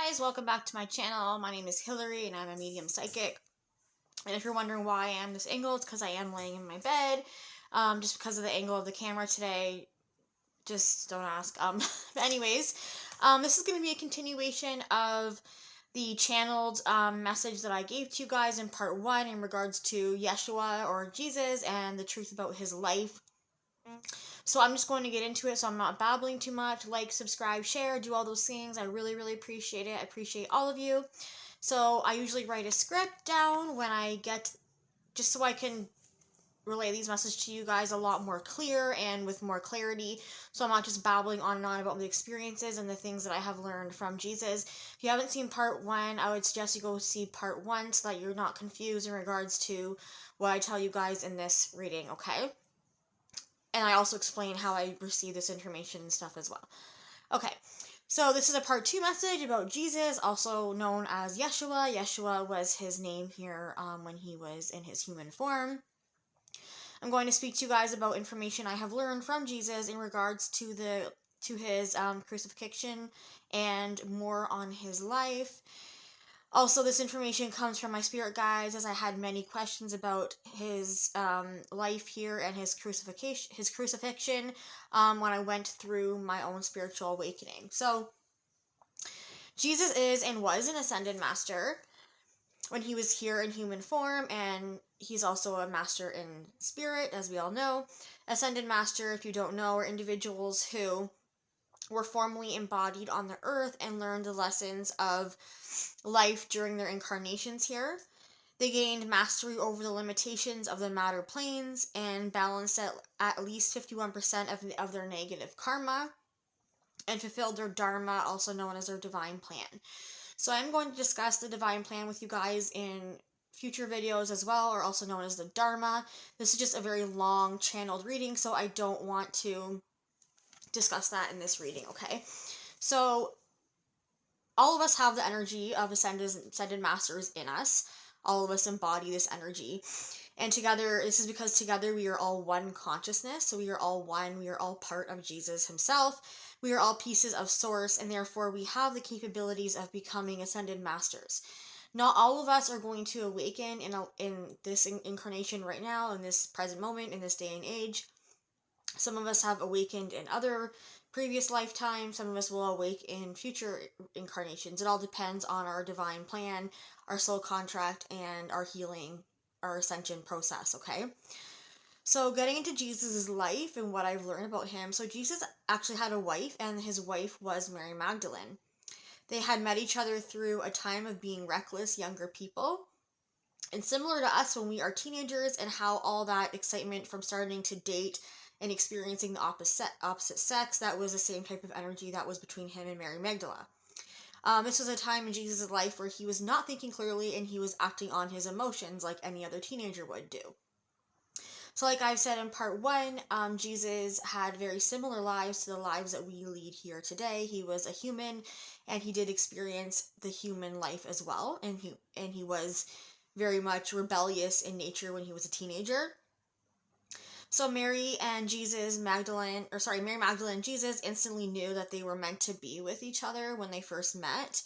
Guys, welcome back to my channel. My name is Hilary and I'm a medium psychic. And if you're wondering why I am this angle, it's because I am laying in my bed. Just because of the angle of the camera today. Just don't ask. But anyways, this is going to be a continuation of the channeled message that I gave to you guys in part 1 in regards to Yeshua or Jesus and the truth about his life. So I'm just going to get into it so I'm not babbling too much. Like, subscribe, share, do all those things. I really, really appreciate it. I appreciate all of you. So I usually write a script down when I get, just so I can relay these messages to you guys a lot more clear and with more clarity, so I'm not just babbling on and on about the experiences and the things that I have learned from Jesus. If you haven't seen part 1, I would suggest you go see part 1 so that you're not confused in regards to what I tell you guys in this reading, okay? And I also explain how I receive this information and stuff as well. Okay, so this is a part 2 message about Jesus, also known as Yeshua. Yeshua was his name here when he was in his human form. I'm going to speak to you guys about information I have learned from Jesus in regards to his crucifixion and more on his life. Also, this information comes from my spirit guides, as I had many questions about his life here and his crucifixion when I went through my own spiritual awakening. So, Jesus is and was an ascended master when he was here in human form, and he's also a master in spirit, as we all know. Ascended master, if you don't know, are individuals who were formally embodied on the earth and learned the lessons of life during their incarnations here. They gained mastery over the limitations of the matter planes and balanced at least 51% of their negative karma and fulfilled their dharma, also known as their divine plan. So I'm going to discuss the divine plan with you guys in future videos as well, or also known as the dharma. This is just a very long channeled reading, so I don't want to discuss that in this reading, okay? So all of us have the energy of ascended masters in us. All of us embody this energy. And together, this is because together we are all one consciousness. So we are all one. We are all part of Jesus himself. We are all pieces of source, and therefore we have the capabilities of becoming ascended masters. Not all of us are going to awaken in this incarnation right now, in this present moment, in this day and age. Some of us have awakened in other previous lifetimes. Some of us will awake in future incarnations. It all depends on our divine plan, our soul contract, and our healing, our ascension process, okay? So getting into Jesus' life and what I've learned about him. So Jesus actually had a wife, and his wife was Mary Magdalene. They had met each other through a time of being reckless younger people. And similar to us when we are teenagers and how all that excitement from starting to date and experiencing the opposite sex, that was the same type of energy that was between him and Mary Magdalene. This was a time in Jesus' life where he was not thinking clearly and he was acting on his emotions like any other teenager would do. So like I've said in part 1, Jesus had very similar lives to the lives that we lead here today. He was a human and he did experience the human life as well, and he was very much rebellious in nature when he was a teenager. So Mary Magdalene and Jesus instantly knew that they were meant to be with each other when they first met.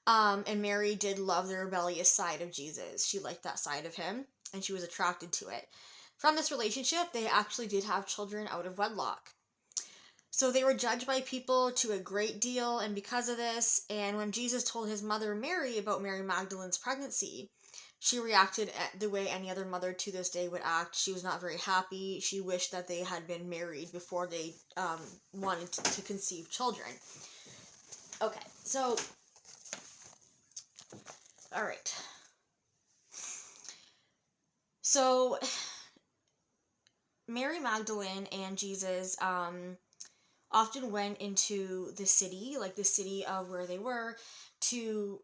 And Mary did love the rebellious side of Jesus. She liked that side of him, and she was attracted to it. From this relationship, they actually did have children out of wedlock. So they were judged by people to a great deal, and because of this, and when Jesus told his mother Mary about Mary Magdalene's pregnancy, she reacted the way any other mother to this day would act. She was not very happy. She wished that they had been married before they wanted to conceive children. Okay, so, all right. So, Mary Magdalene and Jesus often went into the city, like the city of where they were, to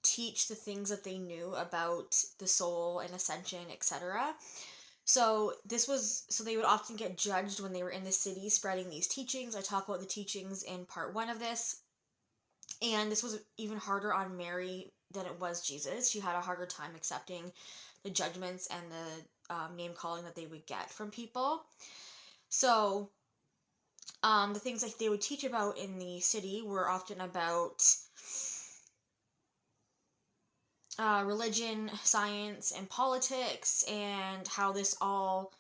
teach the things that they knew about the soul and ascension, etc. So they would often get judged when they were in the city spreading these teachings. I talk about the teachings in part 1 of this. And this was even harder on Mary than it was Jesus. She had a harder time accepting the judgments and the name calling that they would get from people. So the things that they would teach about in the city were often about religion, science, and politics, and how this all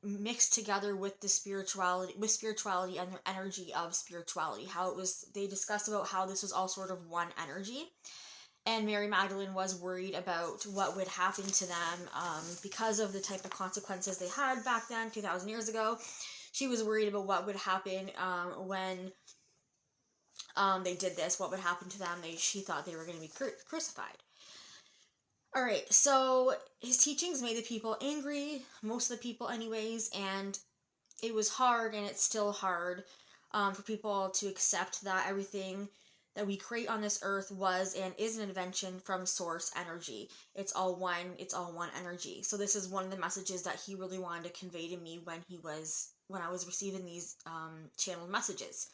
mixed together with the spirituality and the energy of spirituality. How they discussed about how this was all sort of one energy. And Mary Magdalene was worried about what would happen to them because of the type of consequences they had back then, 2,000 years ago. She was worried about what would happen when they did this, what would happen to them. She thought they were going to be crucified. Alright, so his teachings made the people angry, most of the people anyways, and it was hard, and it's still hard for people to accept that everything that we create on this earth was and is an invention from source energy. It's all one energy. So this is one of the messages that he really wanted to convey to me when I was receiving these channeled messages.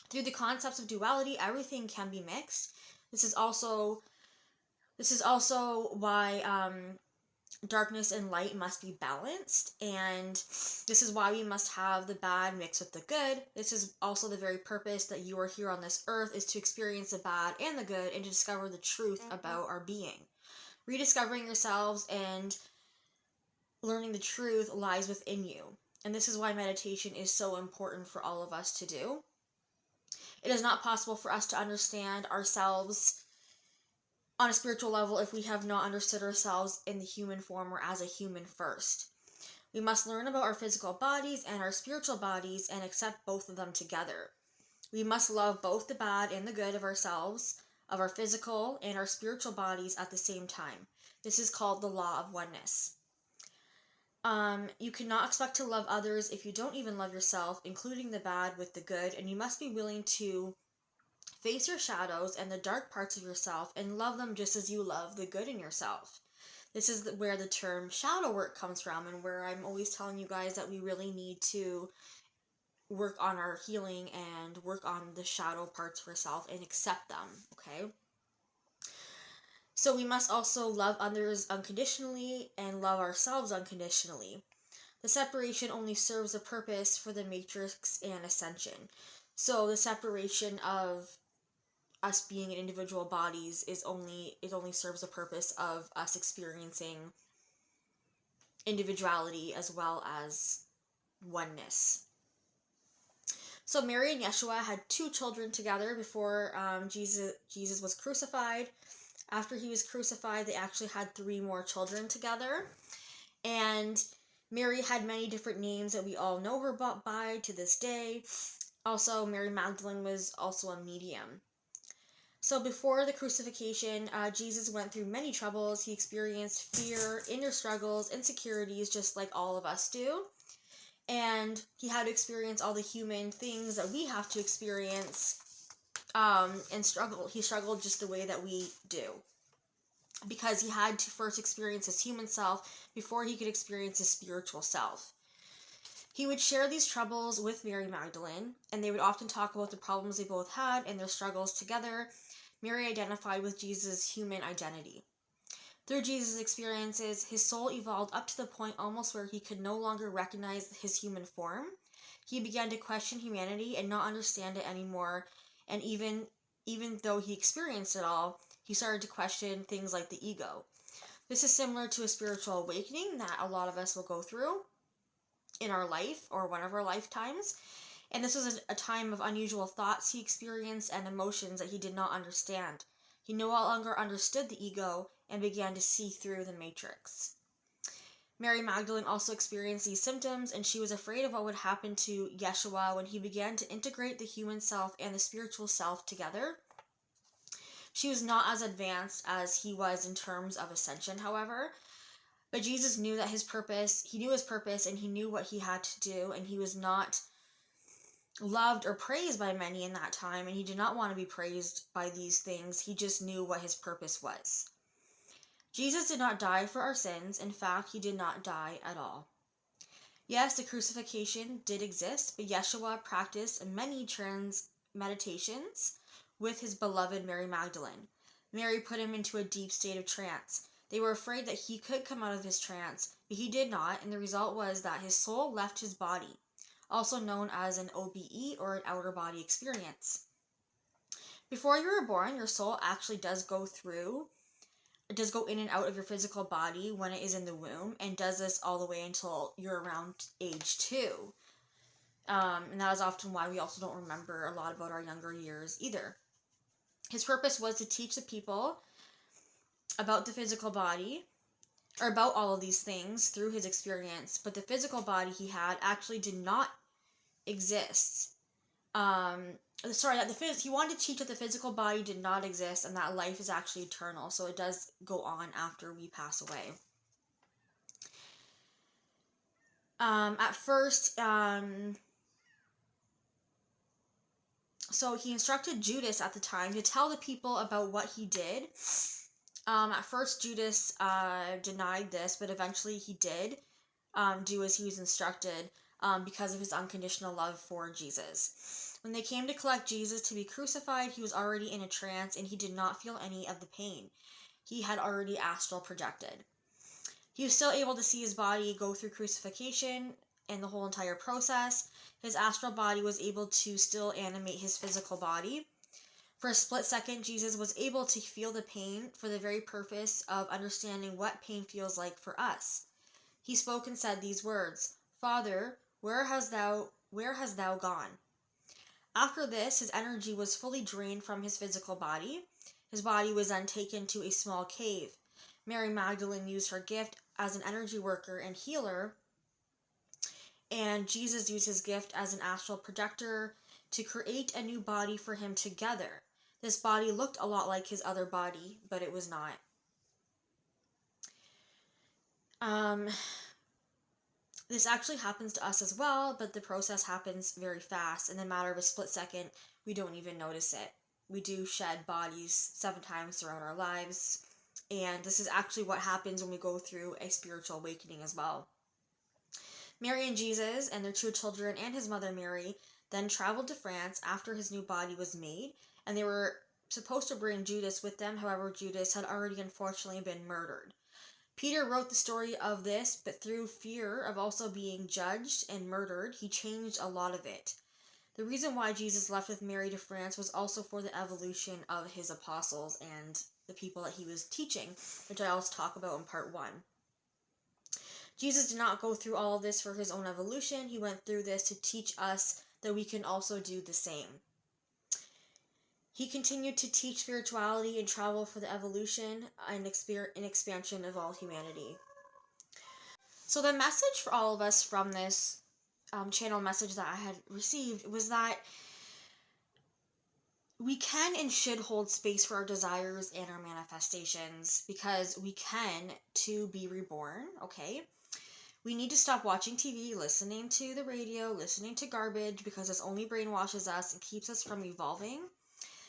Through the concepts of duality, everything can be mixed. This is also why darkness and light must be balanced, and this is why we must have the bad mixed with the good. This is also the very purpose that you are here on this earth, is to experience the bad and the good and to discover the truth about our being. Rediscovering yourselves and learning the truth lies within you, and this is why meditation is so important for all of us to do. It is not possible for us to understand ourselves on a spiritual level if we have not understood ourselves in the human form or as a human first. We must learn about our physical bodies and our spiritual bodies and accept both of them together. We must love both the bad and the good of ourselves, of our physical and our spiritual bodies at the same time. This is called the law of oneness. You cannot expect to love others if you don't even love yourself, including the bad with the good, and you must be willing to face your shadows and the dark parts of yourself and love them just as you love the good in yourself. This is where the term shadow work comes from, and where I'm always telling you guys that we really need to work on our healing and work on the shadow parts of ourselves and accept them, okay? So we must also love others unconditionally and love ourselves unconditionally. The separation only serves a purpose for the matrix and ascension. So the separation of us being in individual bodies only serves the purpose of us experiencing individuality as well as oneness. So Mary and Yeshua had 2 children together before Jesus was crucified. After he was crucified, they actually had 3 more children together. And Mary had many different names that we all know her by to this day. Also, Mary Magdalene was also a medium. So before the crucifixion, Jesus went through many troubles. He experienced fear, inner struggles, insecurities, just like all of us do. And he had to experience all the human things that we have to experience and struggle. He struggled just the way that we do, because he had to first experience his human self before he could experience his spiritual self. He would share these troubles with Mary Magdalene, and they would often talk about the problems they both had and their struggles together. Mary identified with Jesus' human identity. Through Jesus' experiences, his soul evolved up to the point almost where he could no longer recognize his human form. He began to question humanity and not understand it anymore, and even though he experienced it all, he started to question things like the ego. This is similar to a spiritual awakening that a lot of us will go through in our life or one of our lifetimes. And this was a time of unusual thoughts he experienced and emotions that he did not understand. He no longer understood the ego and began to see through the matrix. Mary Magdalene also experienced these symptoms, and she was afraid of what would happen to Yeshua when he began to integrate the human self and the spiritual self together. She was not as advanced as he was in terms of ascension, however, but Jesus knew that his purpose, and he knew what he had to do, and he was not loved or praised by many in that time, and he did not want to be praised by these things. He just knew what his purpose was. Jesus did not die for our sins. In fact, he did not die at all. Yes, the crucifixion did exist, but Yeshua practiced many meditations with his beloved Mary Magdalene. Mary put him into a deep state of trance. They were afraid that he could come out of his trance, but he did not, and the result was that his soul left his body, also known as an OBE or an outer body experience. Before you were born, your soul actually does go in and out of your physical body when it is in the womb, and does this all the way until you're around age 2. And that is often why we also don't remember a lot about our younger years either. His purpose was to teach the people about the physical body, or about all of these things through his experience, but the physical body he had actually did not exist. He wanted to teach that the physical body did not exist and that life is actually eternal, so it does go on after we pass away. At first, so he instructed Judas at the time to tell the people about what he did. At first, Judas denied this, but eventually he did do as he was instructed because of his unconditional love for Jesus. When they came to collect Jesus to be crucified, he was already in a trance and he did not feel any of the pain. He had already astral projected. He was still able to see his body go through crucifixion and the whole entire process. His astral body was able to still animate his physical body. For a split second, Jesus was able to feel the pain for the very purpose of understanding what pain feels like for us. He spoke and said these words, "Father, where hast thou gone?" After this, his energy was fully drained from his physical body. His body was then taken to a small cave. Mary Magdalene used her gift as an energy worker and healer, and Jesus used his gift as an astral projector to create a new body for him together. This body looked a lot like his other body, but it was not. This actually happens to us as well, but the process happens very fast. In a matter of a split second, we don't even notice it. We do shed bodies 7 times throughout our lives, and this is actually what happens when we go through a spiritual awakening as well. Mary and Jesus and their 2 children and his mother Mary then traveled to France after his new body was made, and they were supposed to bring Judas with them. However, Judas had already unfortunately been murdered. Peter wrote the story of this, but through fear of also being judged and murdered, he changed a lot of it. The reason why Jesus left with Mary to France was also for the evolution of his apostles and the people that he was teaching, which I also talk about in part 1. Jesus did not go through all of this for his own evolution. He went through this to teach us that we can also do the same. He continued to teach spirituality and travel for the evolution and expansion of all humanity. So the message for all of us from this channel message that I had received was that we can and should hold space for our desires and our manifestations, because we can to be reborn, okay? We need to stop watching TV, listening to the radio, listening to garbage, because this only brainwashes us and keeps us from evolving.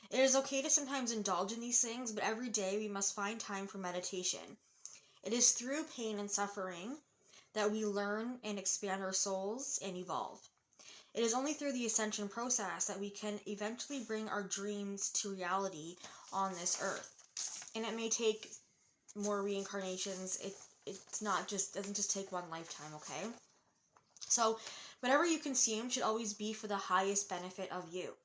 It is okay to sometimes indulge in these things, but every day we must find time for meditation. It is through pain and suffering that we learn and expand our souls and evolve. It is only through the ascension process that we can eventually bring our dreams to reality on this earth. And it may take more reincarnations. Doesn't just take one lifetime, okay? So whatever you consume should always be for the highest benefit of you.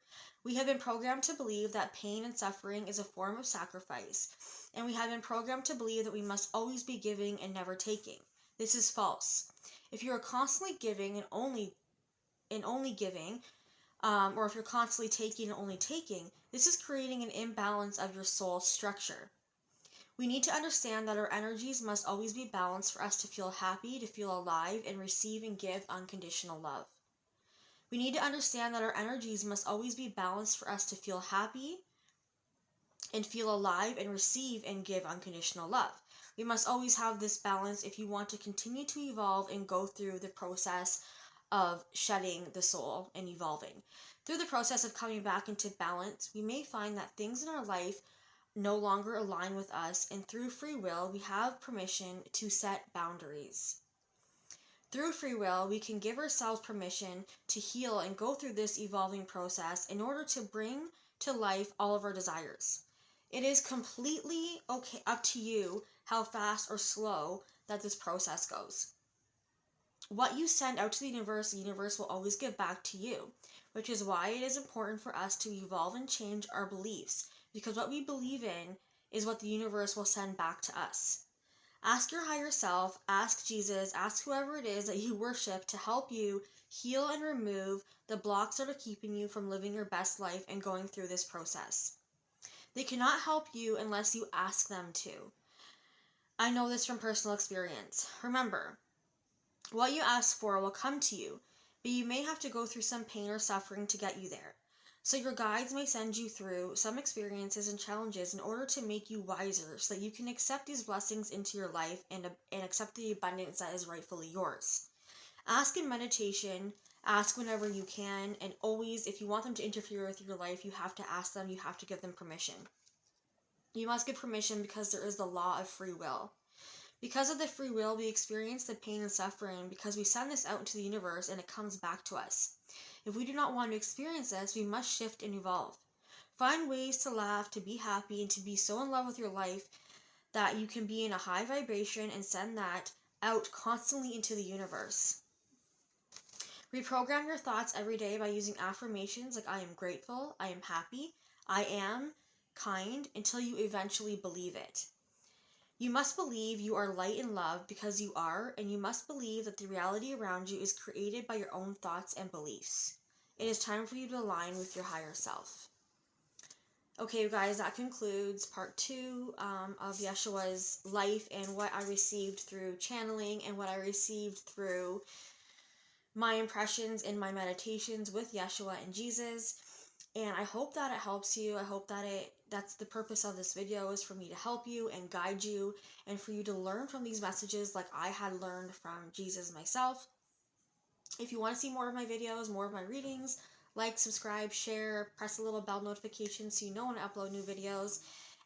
We have been programmed to believe that pain and suffering is a form of sacrifice, and we have been programmed to believe that we must always be giving and never taking. This is false. If you are constantly giving and only giving, or if you're constantly taking and only taking, this is creating an imbalance of your soul structure. We need to understand that our energies must always be balanced for us to feel happy, to feel alive, and receive and give unconditional love. We need to understand that our energies must always be balanced for us to feel happy and feel alive and receive and give unconditional love. We must always have this balance if you want to continue to evolve and go through the process of shedding the soul and evolving. Through the process of coming back into balance, we may find that things in our life no longer align with us, and through free will, we have permission to set boundaries. Through free will, we can give ourselves permission to heal and go through this evolving process in order to bring to life all of our desires. It is completely okay, up to you how fast or slow that this process goes. What you send out to the universe will always give back to you. which is why it is important for us to evolve and change our beliefs, because what we believe in is what the universe will send back to us. Ask your higher self, ask Jesus, ask whoever it is that you worship to help you heal and remove the blocks that are keeping you from living your best life and going through this process. They cannot help you unless you ask them to. I know this from personal experience. Remember, what you ask for will come to you, but you may have to go through some pain or suffering to get you there. So your guides may send you through some experiences and challenges in order to make you wiser so that you can accept these blessings into your life and accept the abundance that is rightfully yours. Ask in meditation, ask whenever you can, and always, if you want them to interfere with your life, you have to ask them, you have to give them permission. You must give permission because there is the law of free will. Because of the free will, we experience the pain and suffering because we send this out into the universe and it comes back to us. If we do not want to experience this, we must shift and evolve. Find ways to laugh, to be happy, and to be so in love with your life that you can be in a high vibration and send that out constantly into the universe. Reprogram your thoughts every day by using affirmations like I am grateful, I am happy, I am kind, until you eventually believe it. You must believe you are light and love because you are, and you must believe that the reality around you is created by your own thoughts and beliefs. It is time for you to align with your higher self. Okay, you guys, that concludes part 2 of Yeshua's life and what I received through channeling and what I received through my impressions in my meditations with Yeshua and Jesus. And I hope that it helps you. I hope that that's the purpose of this video, is for me to help you and guide you and for you to learn from these messages like I had learned from Jesus myself. If you want to see more of my videos, more of my readings, like, subscribe, share, press the little bell notification so you know when I upload new videos.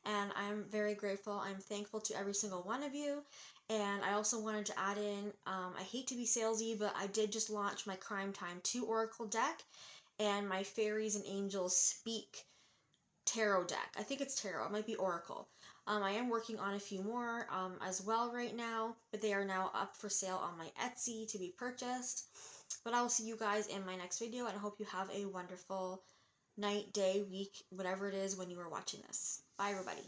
And I'm very grateful. I'm thankful to every single one of you. And I also wanted to add in, I hate to be salesy, but I did just launch my Crime Time 2 Oracle deck and my Fairies and Angels Speak tarot deck. I think it's tarot. It might be Oracle. I am working on a few more as well right now, but they are now up for sale on my Etsy to be purchased. But I will see you guys in my next video, and I hope you have a wonderful night, day, week, whatever it is when you are watching this. Bye, everybody.